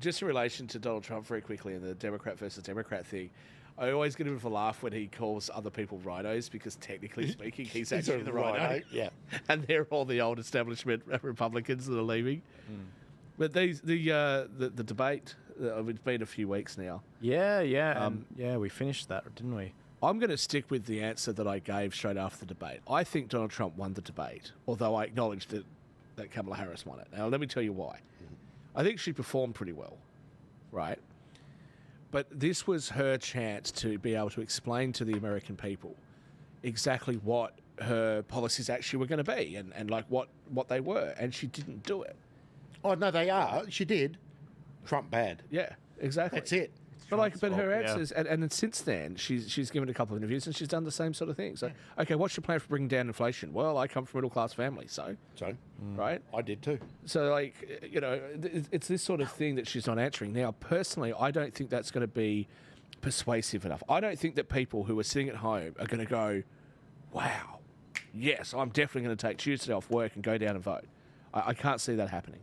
just in relation to Donald Trump very quickly and the Democrat versus Democrat thing, I always get a bit of a laugh when he calls other people rhinos because technically speaking, he's actually the rhino. Yeah. And they're all the old establishment Republicans that are leaving. But the debate, it's been a few weeks now. Yeah, we finished that, didn't we? I'm going to stick with the answer that I gave straight after the debate. I think Donald Trump won the debate, although I acknowledge that Kamala Harris won it. Now, let me tell you why. I think she performed pretty well, right? But this was her chance to be able to explain to the American people exactly what her policies actually were going to be and like what they were, and she didn't do it. Oh, no, they are. She did. Trump bad. Yeah, exactly. That's it. But her answers, and then since then, she's given a couple of interviews and she's done the same sort of thing. So, okay, what's your plan for bringing down inflation? Well, I come from a middle-class family, so? Right? I did too. So, like, you know, it's this sort of thing that she's not answering. Now, personally, I don't think that's going to be persuasive enough. I don't think that people who are sitting at home are going to go, wow, yes, I'm definitely going to take Tuesday off work and go down and vote. I can't see that happening.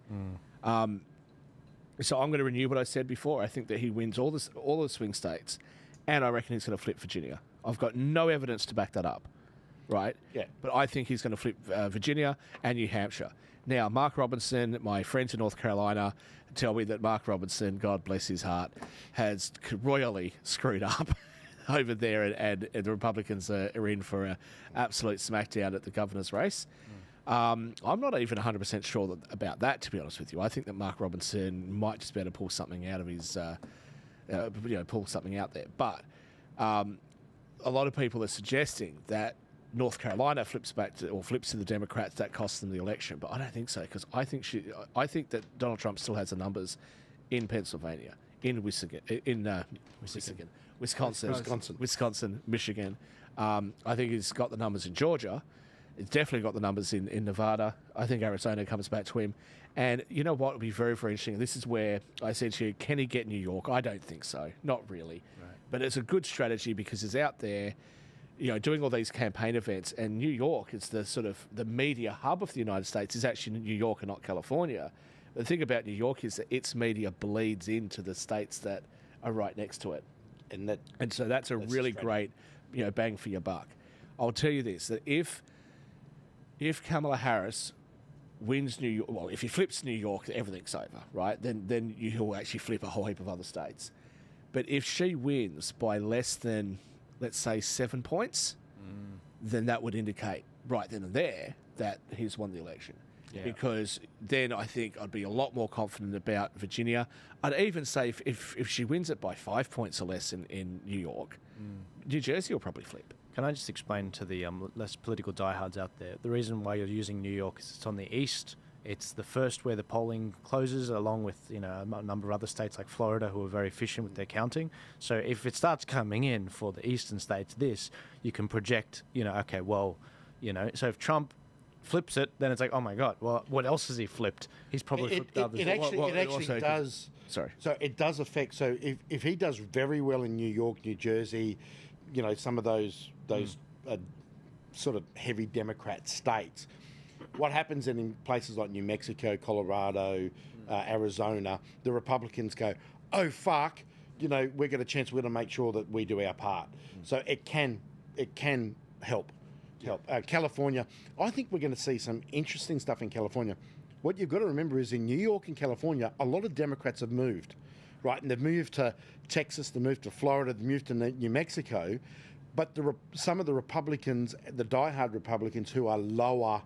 So I'm going to renew what I said before. I think that he wins all the swing states, and I reckon he's going to flip Virginia. I've got no evidence to back that up, right? Yeah. But I think he's going to flip Virginia and New Hampshire. Now, Mark Robinson, my friends in North Carolina, tell me that Mark Robinson, God bless his heart, has royally screwed up over there, and the Republicans are in for an absolute smackdown at the governor's race. I'm not even 100% sure about that, to be honest with you. I think that Mark Robinson might just be able to pull something out of his, pull something out there. But a lot of people are suggesting that North Carolina flips to the Democrats. That costs them the election, but I don't think so because I think that Donald Trump still has the numbers in Pennsylvania, in Wisconsin, Michigan. I think he's got the numbers in Georgia. It's definitely got the numbers in Nevada. I think Arizona comes back to him. And you know what would be very, very interesting? This is where I said to you, can he get New York? I don't think so. Not really. Right. But it's a good strategy because he's out there, you know, doing all these campaign events. And New York is the sort of the media hub of the United States. Is actually New York and not California. The thing about New York is that its media bleeds into the states that are right next to it. And so that's a really great, you know, bang for your buck. I'll tell you this, that if Kamala Harris wins New York, well, if he flips New York, everything's over, right? Then he'll actually flip a whole heap of other states. But if she wins by less than, let's say, 7 points, then that would indicate right then and there that he's won the election. Yeah. Because then I think I'd be a lot more confident about Virginia. I'd even say if she wins it by 5 points or less in New York, New Jersey will probably flip. Can I just explain to the less political diehards out there, the reason why you're using New York is it's on the east. It's the first where the polling closes, along with, you know, a number of other states like Florida who are very efficient with their counting. So if it starts coming in for the eastern states, you can project, you know, okay, well, you know, so if Trump flips it, then it's like, oh my God, well, what else has he flipped? He's probably flipped others. It actually does. Sorry. So it does affect. So if he does very well in New York, New Jersey, you know, some of those sort of heavy Democrat states, what happens in places like New Mexico, Colorado, Arizona, the Republicans go, oh, fuck, you know, we've got a chance, we're going to make sure that we do our part. So it can help. California, I think we're going to see some interesting stuff in California. What you've got to remember is in New York and California, a lot of Democrats have moved, right? And they've moved to Texas, they've moved to Florida, they've moved to New Mexico. But some of the Republicans, the diehard Republicans who are lower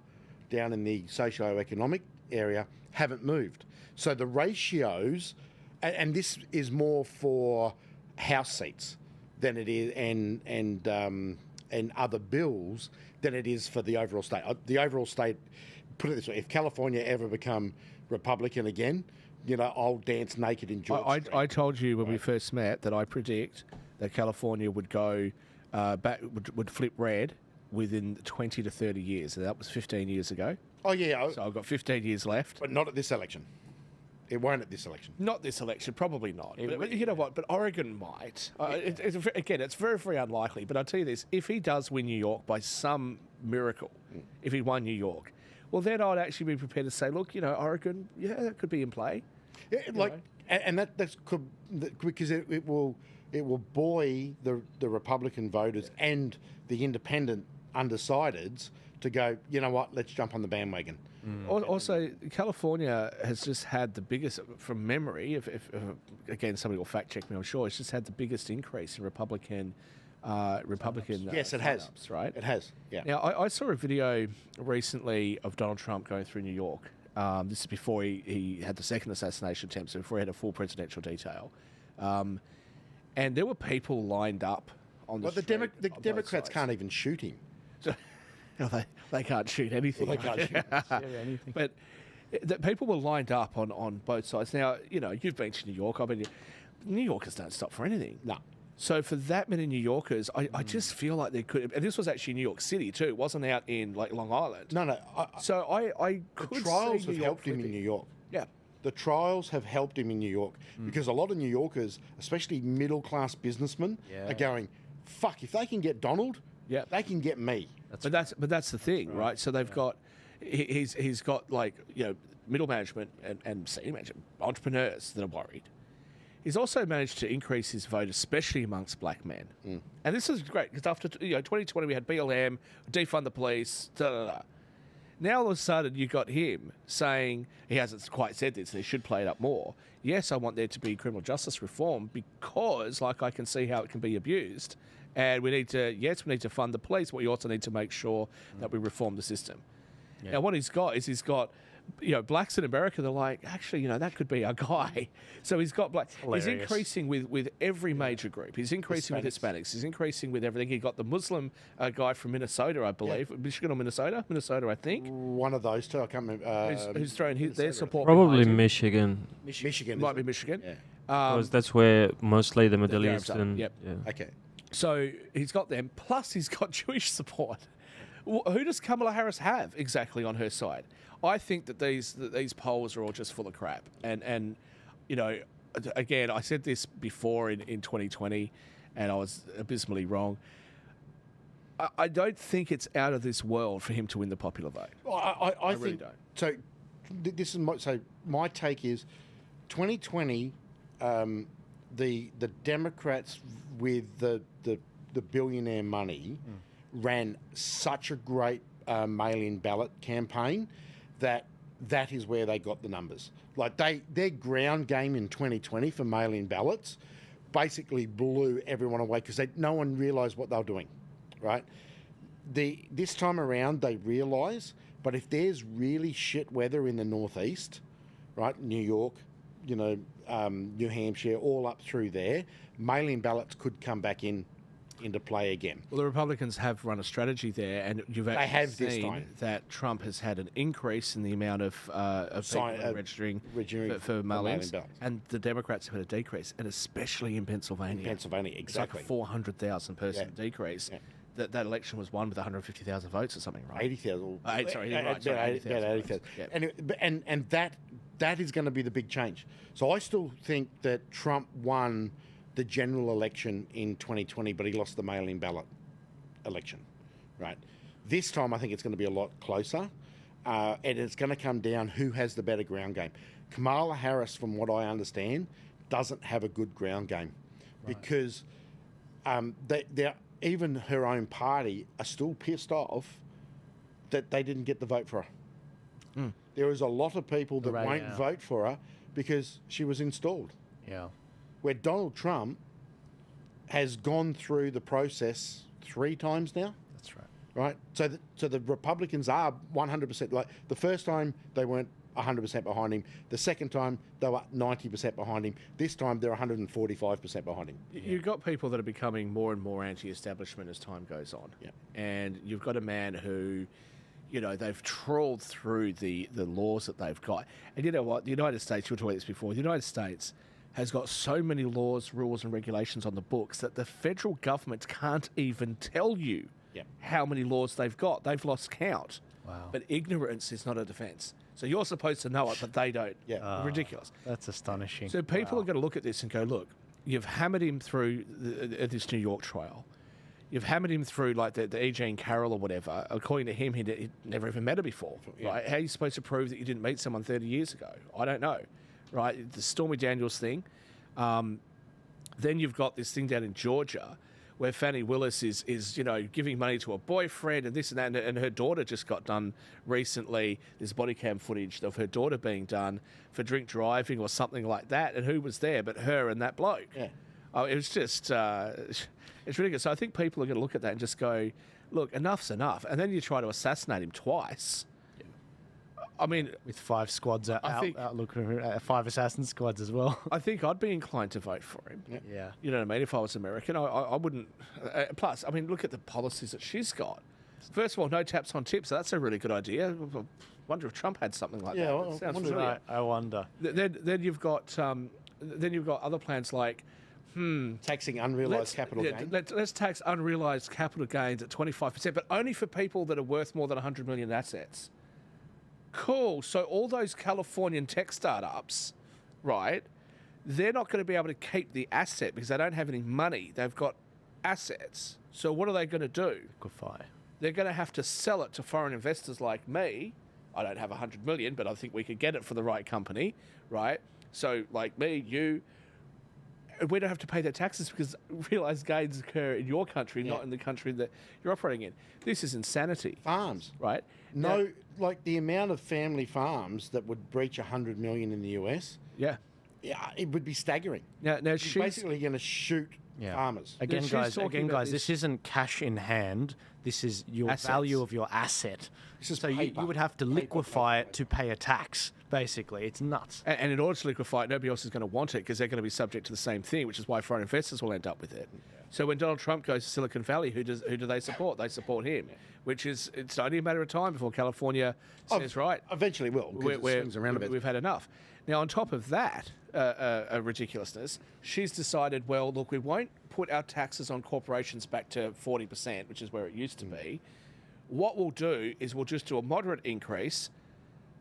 down in the socio-economic area, haven't moved. So the ratios, and this is more for House seats than it is, and other bills than it is for the overall state. The overall state, put it this way, if California ever become Republican again, you know, I'll dance naked in Georgia. I told you when we first met that I predict that California would go would flip red within 20 to 30 years. And that was 15 years ago. Oh, yeah. So I've got 15 years left. But not at this election. It won't at this election. Not this election, probably not. But you know what? But Oregon might. It's very, very unlikely. But I'll tell you this, if he does win New York by some miracle, if he won New York, well, then I'd actually be prepared to say, look, you know, Oregon, yeah, that could be in play. Yeah, and that's because it will buoy the Republican voters and the independent undecideds to go, you know what, let's jump on the bandwagon. Also, California has just had the biggest, from memory, if again somebody will fact check me, I'm sure, it's just had the biggest increase in Republican. Yes, it has. Right? It has. Yeah. Now, I saw a video recently of Donald Trump going through New York. This is before he had the second assassination attempt, so before he had a full presidential detail. And there were people lined up on the street. Well, the Democrats can't even shoot him. No, they can't shoot anything. Well, they can't shoot anything. But people were lined up on both sides. Now, you've been to New York. I've been. New Yorkers don't stop for anything. No. So for that many New Yorkers, I just feel like they could. And this was actually New York City too. It wasn't out in like Long Island. No. So I could the trials see have New helped York him in New York. Yeah. The trials have helped him in New York because a lot of New Yorkers, especially middle-class businessmen, are going, fuck, if they can get Donald, they can get me. But that's the thing, right? So they've got he's got like middle management and senior management, entrepreneurs that are worried. He's also managed to increase his vote, especially amongst black men. And this is great because after 2020 we had BLM, defund the police, Now all of a sudden you got him saying, he hasn't quite said this, they should play it up more. Yes, I want there to be criminal justice reform because, like, I can see how it can be abused. And we need to fund the police, but we also need to make sure that we reform the system. Yeah. Now what he's got blacks in America, they're like, actually, that could be our guy. So he's got black. He's increasing with every major group. He's increasing with Hispanics. He's increasing with everything. He got the Muslim guy from Minnesota, I believe. Yeah. Michigan or Minnesota? Minnesota, I think. One of those two. I can't remember. Who's thrown their support? Probably Michigan. Michigan. Might be Michigan. Yeah. Because that's where mostly the Middle East and... Yep. Yeah. Okay. So he's got them. Plus he's got Jewish support. Who does Kamala Harris have exactly on her side? I think that these polls are all just full of crap. And again, I said this before in 2020, and I was abysmally wrong. I don't think it's out of this world for him to win the popular vote. I really think don't. So. This is my take is 2020. The Democrats with the billionaire money ran such a great mail-in ballot campaign that is where they got the numbers. Like their ground game in 2020 for mail-in ballots basically blew everyone away because no one realised what they were doing, right? This time around they realise, but if there's really shit weather in the northeast, right, New York, New Hampshire, all up through there, mail-in ballots could come back into play again. Well, the Republicans have run a strategy there, and you've actually seen that Trump has had an increase in the amount of people registering for mail-ins, and the Democrats have had a decrease, and especially in Pennsylvania. Exactly. It's like a 400,000 person decrease. Yeah. That election was won with 150,000 votes or something, right? 80,000. Sorry, about 80,000. Yep. And that is going to be the big change. So I still think that Trump won the general election in 2020, but he lost the mail-in ballot election, right? This time I think it's going to be a lot closer, and it's going to come down who has the better ground game. Kamala Harris, from what I understand, doesn't have a good ground game because even her own party are still pissed off that they didn't get the vote for her. There is a lot of people that won't vote for her because she was installed. Yeah. Where Donald Trump has gone through the process 3 times now. That's right. Right? So the Republicans are 100%. Like the first time they weren't 100% behind him. The second time they were 90% behind him. This time they're 145% behind him. You've got people that are becoming more and more anti-establishment as time goes on. Yeah. And you've got a man who, they've trawled through the laws that they've got. And you know what? The United States, you were talking about this before, the United States has got so many laws, rules and regulations on the books that the federal government can't even tell you how many laws they've got. They've lost count. Wow. But ignorance is not a defence. So you're supposed to know it, but they don't. Yeah. Ridiculous. That's astonishing. So people are going to look at this and go, look, you've hammered him through this New York trial. You've hammered him through like the E. Jean Carroll or whatever. According to him, he'd never even met her before. Right? How are you supposed to prove that you didn't meet someone 30 years ago? I don't know. right? The Stormy Daniels thing. Then you've got this thing down in Georgia where Fannie Willis is giving money to a boyfriend and this and that, and her daughter just got done recently. There's body cam footage of her daughter being done for drink driving or something like that, and who was there but her and that bloke? Yeah. Oh, it was just it's ridiculous. So I think people are going to look at that and just go, look, enough's enough. And then you try to assassinate him twice. I mean, with 5 squads out, 5 assassin squads as well. I think I'd be inclined to vote for him. Yeah. You know what I mean? If I was American, I wouldn't. Plus, I mean, look at the policies that she's got. First of all, no taps on tips. So that's a really good idea. I wonder if Trump had something like that. Well, Sounds familiar. I wonder. Then you've got other plans like. Taxing unrealised capital gain. Let's tax unrealised capital gains at 25%, but only for people that are worth more than 100 million in assets. Cool. So all those Californian tech startups, right, they're not going to be able to keep the asset because they don't have any money. They've got assets. So what are they going to do? Liquefy. They're going to have to sell it to foreign investors like me. I don't have 100 million, but I think we could get it for the right company, right? So like me, you... we don't have to pay their taxes because realised gains occur in your country, not in the country that you're operating in. This is insanity. Farms. Right? No, like the amount of family farms that would breach 100 million in the US, Yeah. it would be staggering. Now You're she's... basically going to shoot farmers. Again, she's guys, talking about this isn't cash in hand. This is your Assets. value of your asset. This is So you paper. would have to Paper, liquefy paper, it to pay a tax, basically. It's nuts. And in order to liquefy it, nobody else is going to want it because they're going to be subject to the same thing, which is why foreign investors will end up with it. So when Donald Trump goes to Silicon Valley, who do they support? They support him, which is it's only a matter of time before California says, right, Eventually will, because it swings around a bit. we've had enough. Now, on top of that ridiculousness, she's decided, well, look, we won't put our taxes on corporations back to 40%, which is where it used to be. What we'll do is we'll just do a moderate increase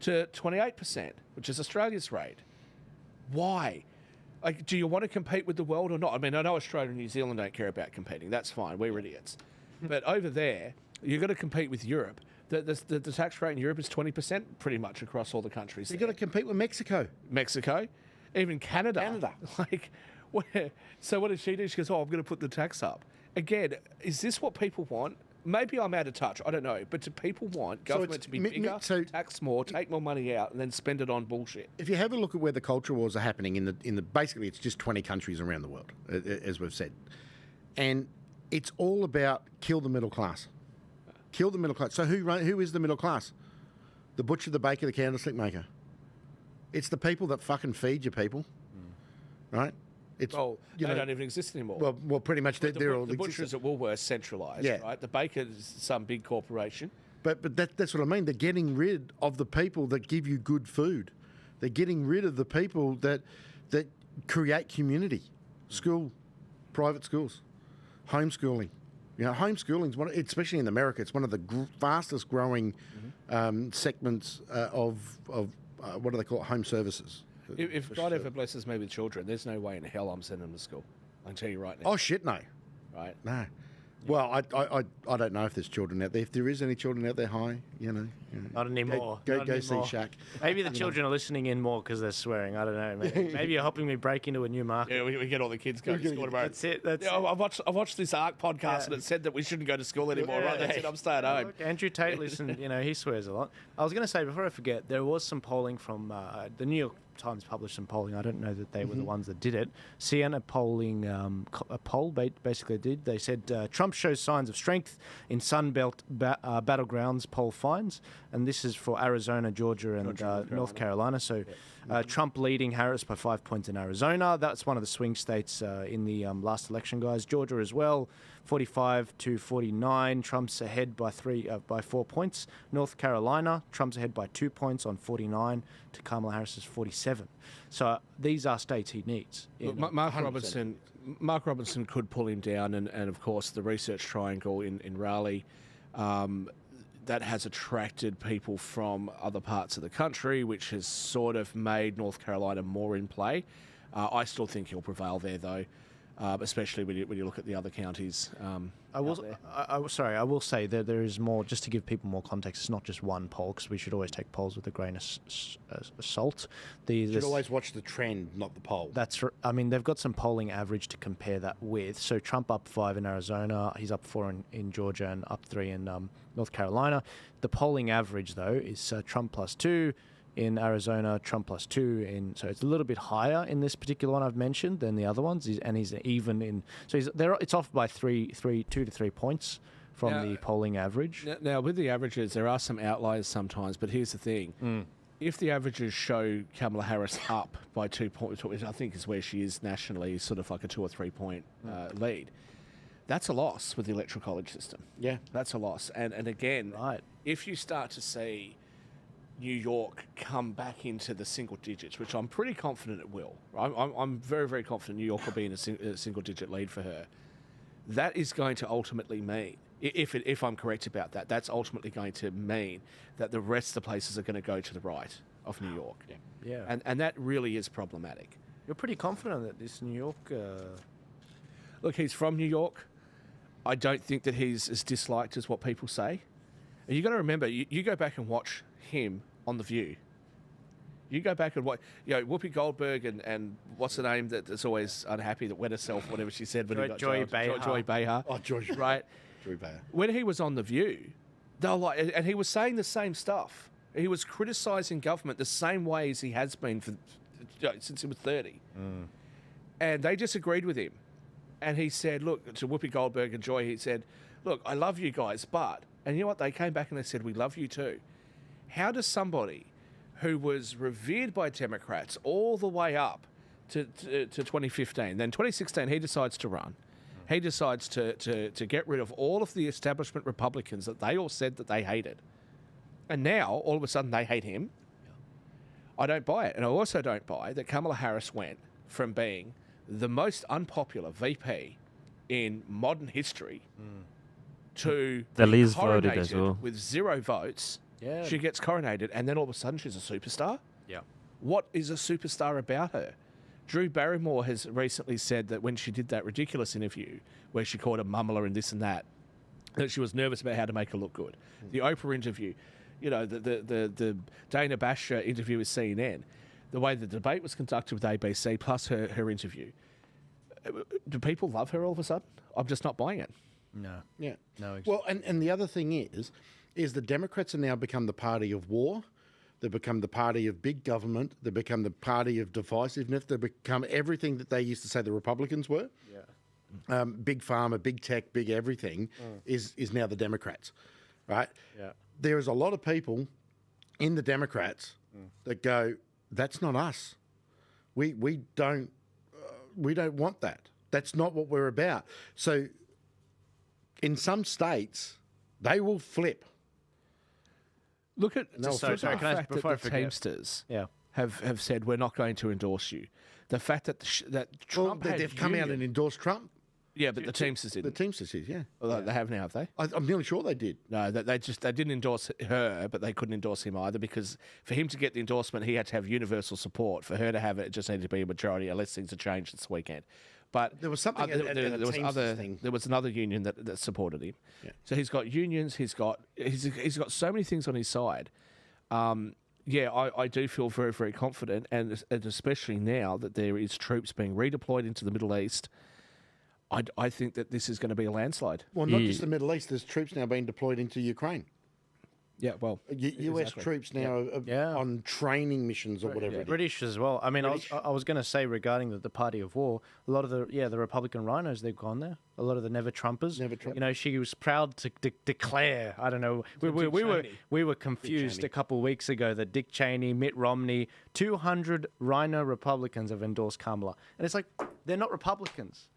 to 28%, which is Australia's rate. Why? Like, do you want to compete with the world or not? I mean, I know Australia and New Zealand don't care about competing. That's fine. We're idiots. But over there, you've got to compete with Europe. The tax rate in Europe is 20% pretty much across all the countries. You've got to compete with Mexico. Mexico, even Canada. Canada. Like, so what does she do? She goes, I'm going to put the tax up. Again, is this what people want? Maybe I'm out of touch. I don't know. But do people want government to be bigger, tax more, take more money out, and then spend it on bullshit? If you have a look at where the culture wars are happening in the basically it's just 20 countries around the world, as we've said, and it's all about kill the middle class. Kill the middle class. So who is the middle class? The butcher, the baker, the candlestick maker. It's the people that fucking feed you people, right? It's, they don't even exist anymore. Well, pretty much they're all the butchers at Woolworths centralised, right? The baker's some big corporation. But that's what I mean. They're getting rid of the people that give you good food. They're getting rid of the people that create community. School, private schools, homeschooling. You know, homeschooling's especially in America, it's one of the fastest growing segments of what do they call it? Home services. If God ever blesses me with children, there's no way in hell I'm sending them to school. I can tell you right now. Oh shit, no. Right? No. Well, I don't know if there's children out there. If there is any children out there, hi, you know. Not anymore. Go see Shaq. Maybe the children are listening in more because they're swearing. I don't know. Maybe you're helping me break into a new market. Yeah, we get all the kids going to school tomorrow. That's it. I watched this ARC podcast and it said that we shouldn't go to school anymore. Right? That's it. I'm staying home. Look, Andrew Tate, listen, he swears a lot. I was going to say, before I forget, there was some polling from the New York Times published some polling. I don't know that they were the ones that did it. Siena polling, a poll basically did. They said Trump shows signs of strength in Sunbelt battlegrounds poll finds. And this is for Arizona, Georgia, and North Carolina. So Trump leading Harris by 5 points in Arizona. That's one of the swing states in the last election, guys. Georgia as well, 45 to 49. Trump's ahead by 4 points. North Carolina, Trump's ahead by 2 points on 49 to Kamala Harris's 47. So these are states he needs. Look, Mark Robinson could pull him down, and of course the research triangle in Raleigh. That has attracted people from other parts of the country, which has sort of made North Carolina more in play. I still think he'll prevail there, though. especially when you look at the other counties. I will say that there is more, just to give people more context, it's not just one poll, because we should always take polls with a grain of salt. You should always watch the trend, not the poll. I mean, they've got some polling average to compare that with. So Trump up 5 in Arizona, he's up 4 in Georgia, and up 3 in North Carolina. The polling average, though, is Trump +2 in Arizona, Trump +2 in. So it's a little bit higher in this particular one I've mentioned than the other ones. He's even in. So it's off by 2 to 3 points from the polling average. Now, with the averages, there are some outliers sometimes, but here's the thing. If the averages show Kamala Harris up by 2 points, which I think is where she is nationally, sort of like a 2 or 3 point lead, that's a loss with the electoral college system. Yeah. That's a loss. And again, Right. if you start to see New York come back into the single digits, which I'm pretty confident it will. I'm very, very confident New York will be in a single digit lead for her. That is going to ultimately mean, if I'm correct about that, that's ultimately going to mean that the rest of the places are going to go to the right of New York. Yeah. And that really is problematic. You're pretty confident that this New York... Look, he's from New York. I don't think that he's as disliked as what people say. And you got to remember, you go back and watch him on The View. You go back and watch, Whoopi Goldberg and what's the name that's always unhappy that wet herself, whatever she said when he got Joy jailed. Behar. Joy Behar. Oh, Joy. Right. Joy Behar. When he was on The View, they were like, and he was saying the same stuff. He was criticising government the same way as he has been since he was 30. And they disagreed with him. And he said, look, to Whoopi Goldberg and Joy, he said, look, I love you guys, but... And you know what? They came back and they said, we love you too. How does somebody who was revered by Democrats all the way up to 2015, then 2016, he decides to run. He decides to get rid of all of the establishment Republicans that they all said that they hated. And now, all of a sudden, they hate him. I don't buy it. And I also don't buy that Kamala Harris went from being the most unpopular VP in modern history to The least voted coronated as well. with 0 votes. Yeah. She gets coronated, and then all of a sudden she's a superstar? Yeah. What is a superstar about her? Drew Barrymore has recently said that when she did that ridiculous interview where she called her mumbler and this and that she was nervous about how to make her look good. The Oprah interview, the Dana Bash interview with CNN, the way the debate was conducted with ABC plus her interview. Do people love her all of a sudden? I'm just not buying it. No. Yeah. No. Exactly. Well, and the other thing is the Democrats have now become the party of war. They've become the party of big government. They've become the party of divisiveness. They've become everything that they used to say the Republicans were. Yeah. Big pharma, big tech, big everything is now the Democrats, right? Yeah. There is a lot of people in the Democrats that go, that's not us. We don't want that. That's not what we're about. So in some states, they will flip. Look at No, the sorry, can I- fact before I that the forget. Teamsters Yeah. have said we're not going to endorse you. The fact that that Trump had they've come out and endorsed Trump. yeah, but the Teamsters The didn't. Teamsters is, yeah. Well, they have now, have they? I'm nearly sure they did. No, they didn't endorse her, but they couldn't endorse him either because for him to get the endorsement, he had to have universal support. For her to have it, it just needed to be a majority, unless things had changed this weekend. But There was something there, at there the was Teamsters thing. there was another union that supported him. Yeah. So he's got unions. He's got so many things on his side. I do feel very, very confident, and especially now that there is troops being redeployed into the Middle East, I think that this is going to be a landslide. Well, not just the Middle East. There's troops now being deployed into Ukraine. Yeah, well, U.S. exactly. troops now Yeah. on training missions or whatever. it is. British as well. I mean, British. I was going to say regarding the party of war, a lot of the Republican rhinos, they've gone there. A lot of the never Trumpers. Never Trump. She was proud to declare. I don't know. We were confused Cheney. a couple of weeks ago that Dick Cheney, Mitt Romney, 200 rhino Republicans have endorsed Kamala, and it's like they're not Republicans.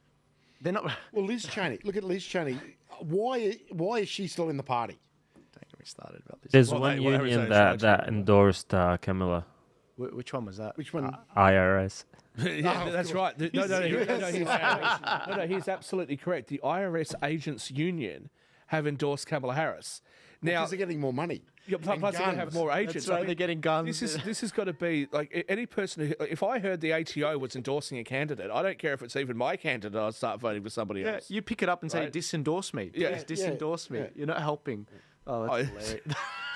They're not. Well, Liz Cheney. Look at Liz Cheney. Why is she still in the party? Don't get me started about this. There's Well, one they- well, union Arizona's that endorsed Kamala. Which one was that? Which one? IRS. yeah, of that's course. right. He's absolutely correct. The IRS Agents Union have endorsed Kamala Harris. Now, Because they're getting more money. Yeah, plus they're going to have more agents. That's right, they're getting guns. This has got to be like any person who. If I heard the ATO was endorsing a candidate, I don't care if it's even my candidate. I'd start voting for somebody else. You pick it up and say, Right. "Disendorse me." Yeah. Please disendorse me. Yeah. You're not helping. Oh, that's hilarious.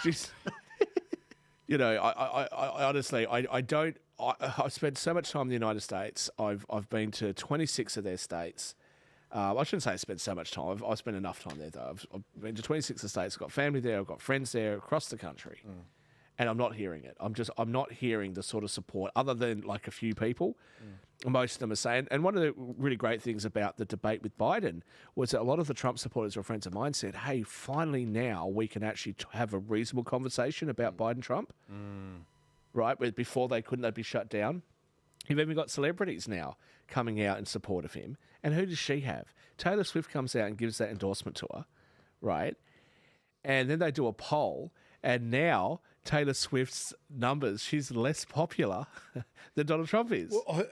Just, I honestly, I don't. I've spent so much time in the United States. I've been to 26 of their states. I shouldn't say I spent so much time. I've spent enough time there, though. I've been to 26 of the states. I've got family there. I've got friends there across the country. And I'm not hearing it. I'm not hearing the sort of support other than like a few people. Most of them are saying, and one of the really great things about the debate with Biden was that a lot of the Trump supporters or friends of mine said, hey, finally now we can actually have a reasonable conversation about Biden-Trump. Right? Where before they'd be shut down. You've even got celebrities now coming out in support of him. And who does she have? Taylor Swift comes out and gives that endorsement to her, right? And then they do a poll, and now Taylor Swift's numbers, she's less popular than Donald Trump is. Well,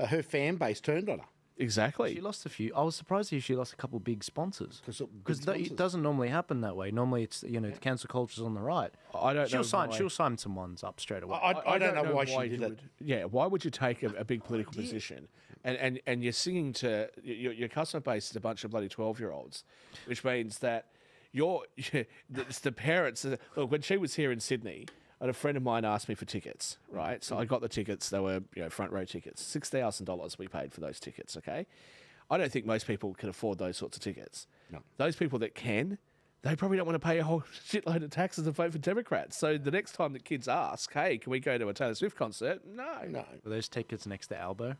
her fan base turned on her. Exactly. She lost a few. I was surprised she lost a couple big sponsors 'Cause because it doesn't normally happen that way. Normally, it's the cancel culture's on the right. I don't know. She'll sign some ones up straight away. I don't know why she did it. Yeah, why would you take a big political position and you're singing to your customer base is a bunch of bloody 12-year-olds, which means that it's the parents. Look, when she was here in Sydney, and a friend of mine asked me for tickets, right? So I got the tickets. They were front row tickets. $6,000 we paid for those tickets. Okay, I don't think most people can afford those sorts of tickets. No. Those people that can, they probably don't want to pay a whole shitload of taxes and vote for Democrats. So the next time the kids ask, hey, can we go to a Taylor Swift concert? No. Were those tickets next to Albo?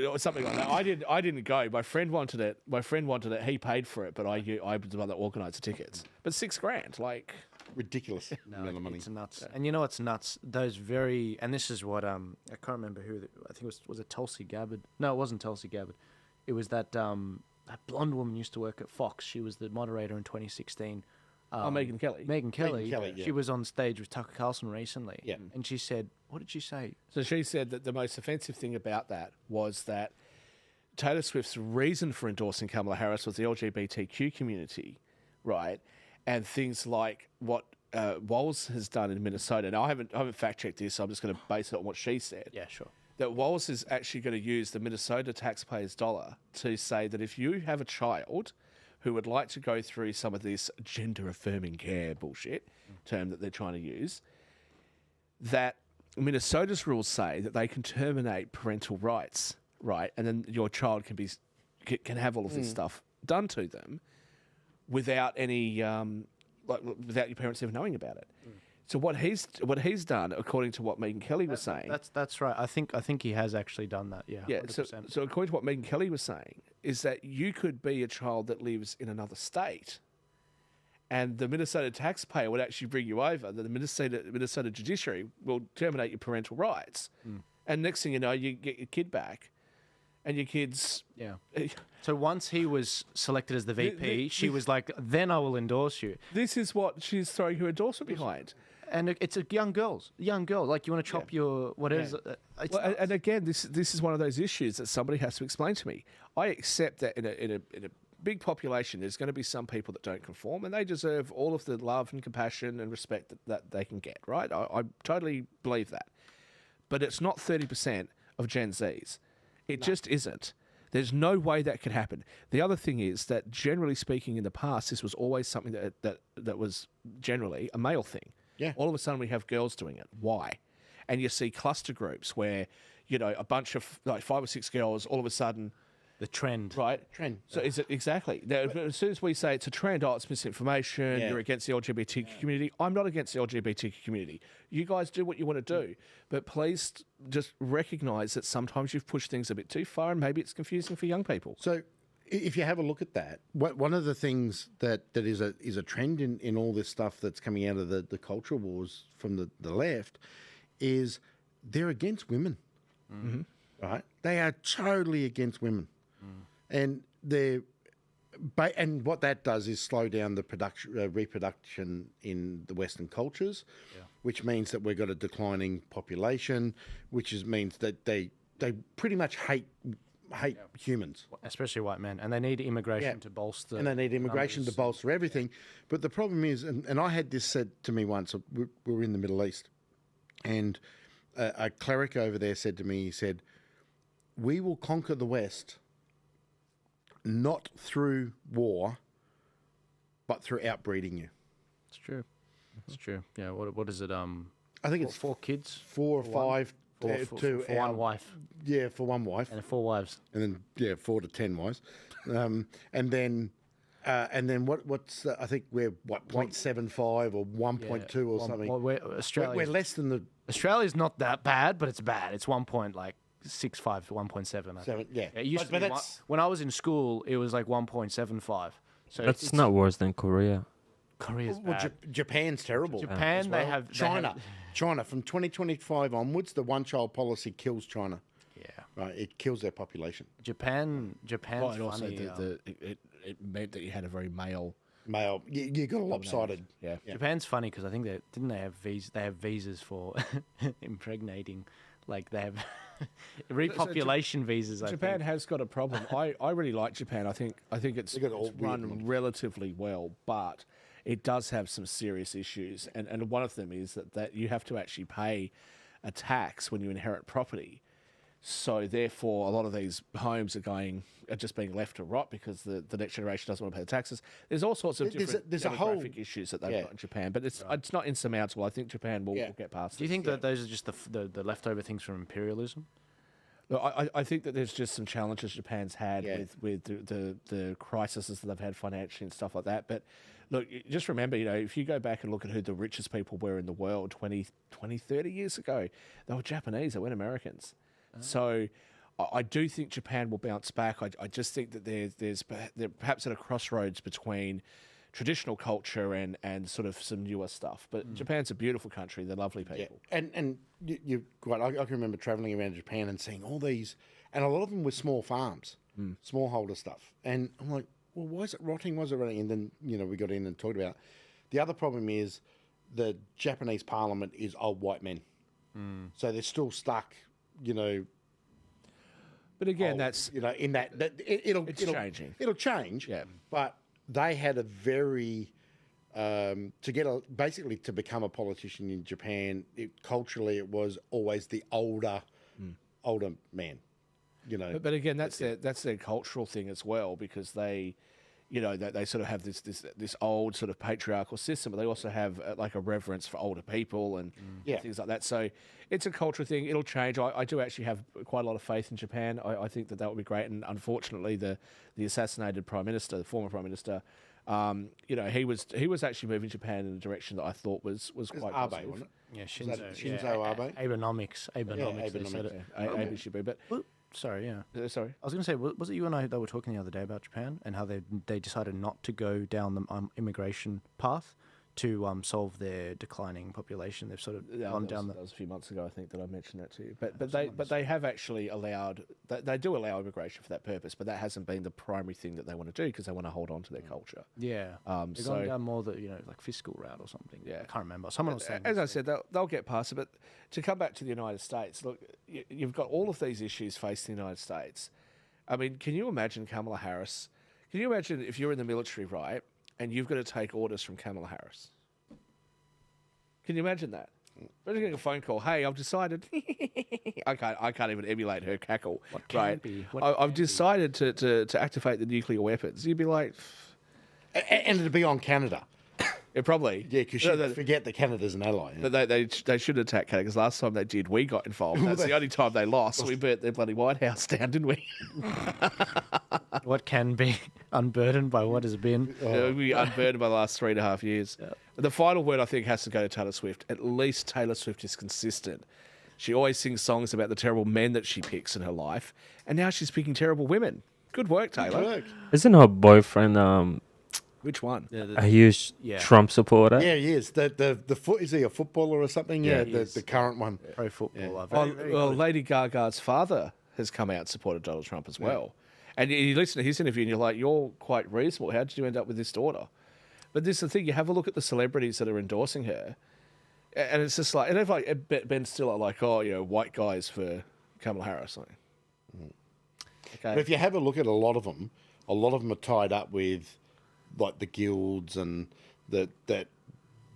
Or something like that. I didn't go. My friend wanted it. He paid for it, but I was the one that organised the tickets. But $6,000, like Ridiculous amount of money. It's nuts. Yeah. And you know what's nuts? Those and this is what I can't remember who. I think was it Tulsi Gabbard? No, it wasn't Tulsi Gabbard. It was that blonde woman used to work at Fox. She was the moderator in 2016. Megyn Kelly. Megyn Kelly. Yeah. She was on stage with Tucker Carlson recently. Yeah. And she said, what did she say? So she said that the most offensive thing about that was that Taylor Swift's reason for endorsing Kamala Harris was the LGBTQ community, right? And things like what Walls has done in Minnesota. Now, I haven't fact checked this, so I'm just going to base it on what she said. Yeah, sure. That Walls is actually going to use the Minnesota taxpayers' dollar to say that if you have a child who would like to go through some of this gender-affirming care bullshit term that they're trying to use, that Minnesota's rules say that they can terminate parental rights, right? And then your child can have all of this stuff done to them without any without your parents even knowing about it. So what he's done, according to what Megyn Kelly was saying, that's right. I think he has actually done that. Yeah. yeah. 100%. So according to what Megyn Kelly was saying, is that you could be a child that lives in another state, and the Minnesota taxpayer would actually bring you over. The Minnesota judiciary will terminate your parental rights, and next thing you know, you get your kid back. And your kids... Yeah. So once he was selected as the VP, she was like, then I will endorse you. This is what she's throwing her endorsement behind. And it's a young girl. Like, you want to chop your... Whatever. Yeah. Well, and again, this is one of those issues that somebody has to explain to me. I accept that in a big population, there's going to be some people that don't conform, and they deserve all of the love and compassion and respect that they can get, right? I totally believe that. But it's not 30% of Gen Zs. It just isn't. There's no way that could happen. The other thing is that, generally speaking, in the past, this was always something that was generally a male thing. Yeah. All of a sudden, we have girls doing it. Why? And you see cluster groups where, a bunch of like 5 or 6 girls, all of a sudden... The trend. Right? Trend. So is it exactly? Now, as soon as we say it's a trend, it's misinformation, you're against the LGBTQ community. I'm not against the LGBTQ community. You guys do what you want to do. But please just recognise that sometimes you've pushed things a bit too far and maybe it's confusing for young people. So if you have a look at that, one of the things that is a trend in all this stuff that's coming out of the culture wars from the left is they're against women. Mm-hmm. Right? They are totally against women. And what that does is slow down the reproduction in the Western cultures, which means that we've got a declining population, means that they pretty much hate hate humans. especially white men, and they need immigration Yeah. to bolster. And they need immigration to numbers. bolster everything. But the problem is, and I had this said to me once, we were in the Middle East, and a cleric over there said to me, he said, "We will conquer the West not through war, but through outbreeding you." It's true. It's true. Yeah. What is it? I think it's Four kids, 4 or 5 for to one our- wife, Yeah, for one wife. and 4 wives. And then 4 to 10 wives, and then what's I think we're 0.75 or 1.2 or something. Well, We're less than the Australia's not that bad, but it's bad. It's 1.65 to 1.7. I think. 7. Yeah, It used but to be that's when I was in school, it was like 1.75. So That's it's, not worse than Korea. Korea's well, bad. Japan's terrible. Japan, as they well. have China. China from 2025 onwards, the one-child policy kills China. Yeah, Right, it kills their population. Japan's Well, and also funny. it meant that you had a very male. Male, you got a lopsided. Yeah. Japan's funny because I think they have visas. They have visas for impregnating. Like they have repopulation visas. I Japan think. has got a problem. I really like Japan. I think it's, They got all it's weird run ones. relatively well, but it does have some serious issues. And one of them is that you have to actually pay a tax when you inherit property. So therefore, a lot of these homes are just being left to rot because the next generation doesn't want to pay the taxes. There's all sorts of different there's a demographic whole- issues that they've yeah. got in Japan, but it's not insurmountable. I think Japan will get past. Do you it. think that those are just the leftover things from imperialism? Look, I think that there's just some challenges Japan's had Yeah. with the crises that they've had financially and stuff like that. But look, just remember, if you go back and look at who the richest people were in the world 20, 30 years ago, they were Japanese, they weren't Americans. So I do think Japan will bounce back. I just think that they're perhaps at a crossroads between traditional culture and sort of some newer stuff. But Japan's a beautiful country. They're lovely Yeah, people. and you're right. I can remember travelling around Japan and seeing all these, and a lot of them were small farms, smallholder stuff. And I'm like, well, why is it rotting? Why is it rotting? And then we got in and talked about it. The other problem is the Japanese parliament is old white men, so they're still stuck. But again, that's In that it'll changing. It'll change. Yeah. But they had a very basically to become a politician in Japan. Culturally, it was always the older man. But again, that's their cultural thing as well, because they sort of have this old sort of patriarchal system, but they also have like a reverence for older people and things like that. So it's a cultural thing. It'll change. I do actually have quite a lot of faith in Japan. I think that would be great. And unfortunately, the assassinated prime minister, the former prime minister, he was actually moving Japan in a direction that I thought was quite Abe, positive. wasn't it? Yeah, Shinzo Abe? Abenomics. They said it. Abe should be, but Sorry, yeah. sorry. I was going to say, was it you and I that were talking the other day about Japan and how they decided not to go down the immigration path to solve their declining population? They've sort of gone down that was a few months ago, I think, that I mentioned that to you. But they have actually allowed they do allow immigration for that purpose, but that hasn't been the primary thing that they want to do because they want to hold on to their culture. Yeah. They've gone down more the like fiscal route or something. Yeah. I can't remember. Someone was saying. As I said, they'll get past it. But to come back to the United States, look, you've got all of these issues facing the United States. I mean, can you imagine Kamala Harris? Can you imagine if you're in the military, right, and you've got to take orders from Kamala Harris? Can you imagine that? Imagine getting a phone call. Hey, I've decided. I can't even emulate her cackle. What can right? be? What I've decided to activate the nuclear weapons. You'd be like, And it'd be on Canada. it probably. Yeah, because you forget that Canada's an ally. But they should attack Canada because last time they did, we got involved. That's the only time they lost. We burnt their bloody White House down, didn't we? What can be unburdened by what has been? We unburdened by the last 3.5 years. Yeah. The final word, I think, has to go to Taylor Swift. At least Taylor Swift is consistent. She always sings songs about the terrible men that she picks in her life, and now she's picking terrible women. Good work, Taylor. Good work. Isn't her boyfriend Which one? a huge Trump supporter? Yeah, he is. Is he a footballer or something? Yeah, the current one. Pro footballer. Lady Gaga's father has come out and supported Donald Trump as well. And you listen to his interview and you're like, you're quite reasonable. How did you end up with this daughter? But this is the thing. You have a look at the celebrities that are endorsing her, and it's just like, and if like Ben Stiller, like, white guys for Kamala Harris. Like, But if you have a look at a lot of them are tied up with like the guilds and that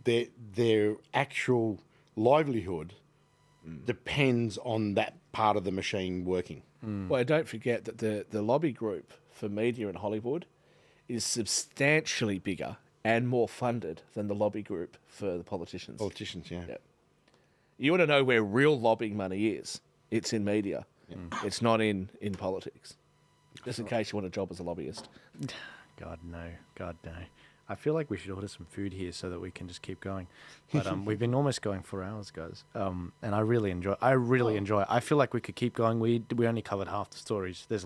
their actual livelihood depends on that part of the machine working. Well, don't forget that the lobby group for media in Hollywood is substantially bigger and more funded than the lobby group for the politicians. Politicians, yeah. Yep. You want to know where real lobbying money is? It's in media. It's not in politics. Just in case you want a job as a lobbyist. God no. I feel like we should order some food here so that we can just keep going. But we've been almost going 4 hours, guys. And I really enjoy. I feel like we could keep going. We only covered half the stories. There's